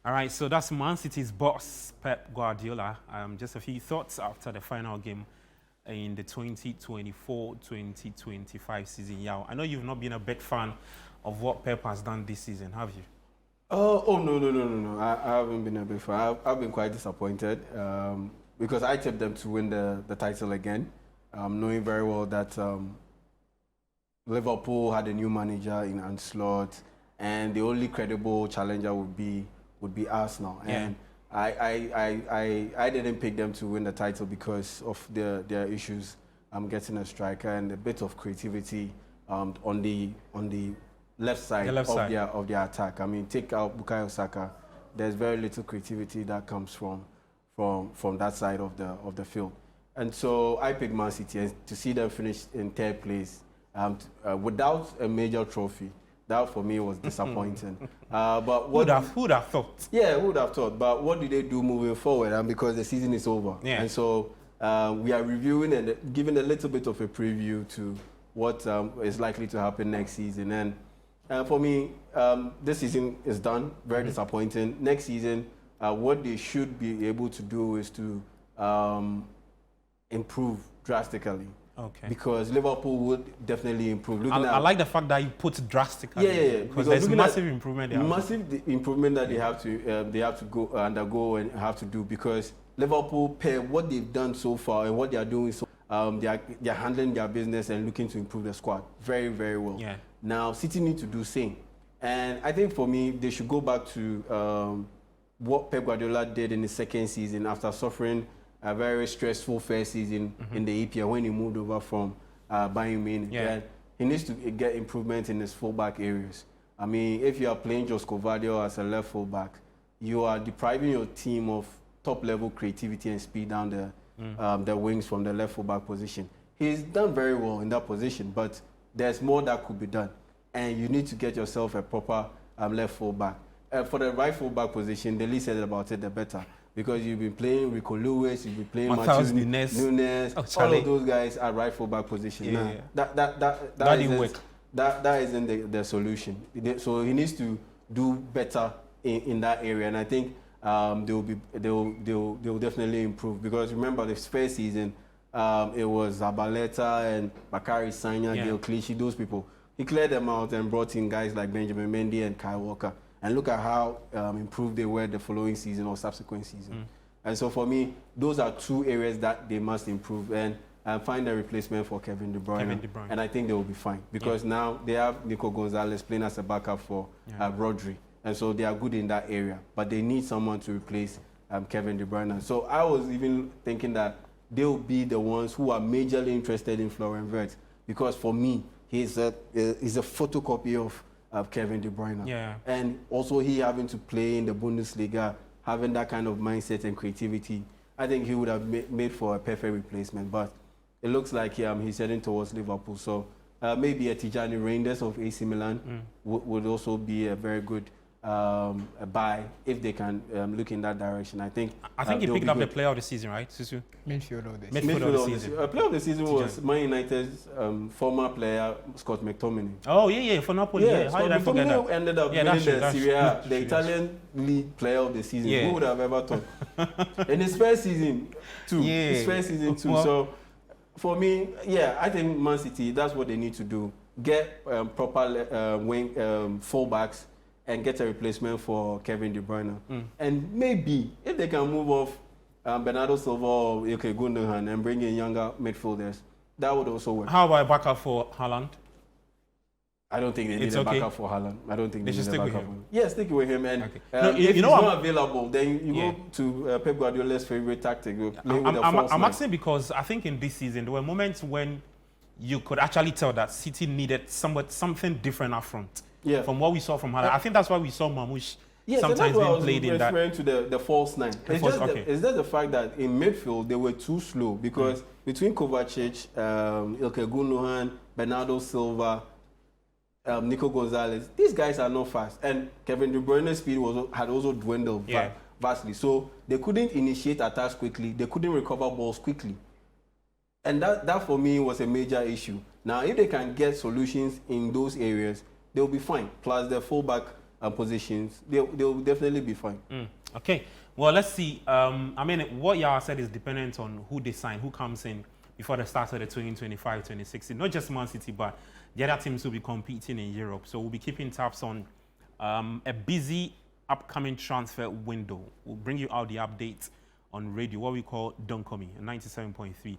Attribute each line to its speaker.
Speaker 1: All right, so that's Man City's boss, Pep Guardiola. Just a few thoughts after the final game in the 2024-2025 season. Yeah, I know you've not been a big fan of what Pep has done this season, have you?
Speaker 2: No. I haven't been a big fan. I've been quite disappointed because I tipped them to win the title again, knowing very well that Liverpool had a new manager in Ancelotti, and the only credible challenger would be Arsenal.
Speaker 1: Yeah.
Speaker 2: And I didn't pick them to win the title because of their issues. I'm getting a striker and a bit of creativity on the left side, of their attack. I mean, take out Bukayo Saka, there's very little creativity that comes from that side of the field. And so I picked Man City, and to see them finish in third place without a major trophy, that for me was disappointing. But
Speaker 1: who would have thought?
Speaker 2: Yeah, who would have thought? But what do they do moving forward? And because the season is over,
Speaker 1: yeah.
Speaker 2: And so we are reviewing and giving a little bit of a preview to what is likely to happen next season. And for me, this season is done. Very disappointing. Next season, what they should be able to do is to improve drastically.
Speaker 1: Okay.
Speaker 2: Because Liverpool would definitely improve.
Speaker 1: I like the fact that you put drastically.
Speaker 2: Yeah.
Speaker 1: Because there's massive improvement.
Speaker 2: Improvement that they have to go undergo and have to do, because Liverpool, pair what they've done so far and what they are doing, so they are handling their business and looking to improve the squad very, very well.
Speaker 1: Yeah.
Speaker 2: Now City need to do same, and I think for me they should go back to what Pep Guardiola did in his second season after suffering a very stressful first season in the EPL when he moved over from Bayern Munich.
Speaker 1: Yeah.
Speaker 2: He needs to get improvement in his fullback areas. I mean, if you are playing Josko Gvardiol as a left fullback, you are depriving your team of top-level creativity and speed down the wings from the left fullback position. He's done very well in that position, but there's more that could be done, and you need to get yourself a proper left fullback. For the right fullback position, the least said about it, the better. Because you've been playing Rico Lewis, you've been playing Matheus Nunes, all of those guys are right fullback position.
Speaker 1: Yeah.
Speaker 2: That didn't work. That isn't the solution. So he needs to do better in that area, and I think they'll definitely improve. Because remember, the first season, it was Zabaleta and Bakary Sagna, Gael Clichy, those people. He cleared them out and brought in guys like Benjamin Mendy and Kyle Walker. And look at how improved they were the following season or subsequent season. And so for me, those are two areas that they must improve and find a replacement for Kevin De Bruyne. And I think they will be fine, because now they have Nico Gonzalez playing as a backup for Rodri. And so they are good in that area. But they need someone to replace Kevin De Bruyne. So I was even thinking that they'll be the ones who are majorly interested in Florian Wirtz, because for me, he's a photocopy of Kevin De Bruyne.
Speaker 1: Yeah.
Speaker 2: And also he having to play in the Bundesliga, having that kind of mindset and creativity, I think he would have made for a perfect replacement. But it looks like he's heading towards Liverpool. So maybe a Tijani Reinders of AC Milan would also be a very good a buy if they can look in that direction. I think
Speaker 1: he picked up the player of the season, right, Susu?
Speaker 3: Midfield of the
Speaker 1: season.
Speaker 2: Player of the season was Man United's former player, Scott McTominay.
Speaker 1: Oh, yeah, for Napoli. Yeah. How did I forget that?
Speaker 2: Ended up winning the Serie A, the Italian league player of the season.
Speaker 1: Yeah.
Speaker 2: Who would have ever thought? In his first season, too.
Speaker 1: Yeah.
Speaker 2: His first season, too. So, for me, I think Man City, that's what they need to do. Get proper wing fullbacks and get a replacement for Kevin De Bruyne. And maybe, if they can move off Bernardo Silva or Ilkay Gundogan and bring in younger midfielders, that would also work.
Speaker 1: How about a backup for Haaland?
Speaker 2: I don't think they need a backup for Haaland. I don't think they
Speaker 1: should
Speaker 2: need a
Speaker 1: stick with
Speaker 2: backup.
Speaker 1: him.
Speaker 2: Yeah, stick with him. And
Speaker 1: if
Speaker 2: he's not available, then you go to Pep Guardiola's favorite tactic.
Speaker 1: I'm asking because I think in this season, there were moments when you could actually tell that City needed something different up front.
Speaker 2: Yeah.
Speaker 1: From what we saw from Haaland. I think that's why we saw Mamouche sometimes being played in that.
Speaker 2: Referring to the false nine. It's just the fact that in midfield they were too slow, because between Kovacic, Ilkay Gundogan, Bernardo Silva, Nico Gonzalez, these guys are not fast, and Kevin De Bruyne's speed had also dwindled vastly. So they couldn't initiate attacks quickly. They couldn't recover balls quickly. And that for me was a major issue. Now, if they can get solutions in those areas, they'll be fine. Plus, the fullback positions, they'll definitely be fine.
Speaker 1: Okay. Well, let's see. I mean, what Yara said is dependent on who they sign, who comes in before the start of the 2025-2026. Not just Man City, but the other teams will be competing in Europe. So we'll be keeping tabs on a busy upcoming transfer window. We'll bring you out the updates on radio, what we call Donkomi, 97.3.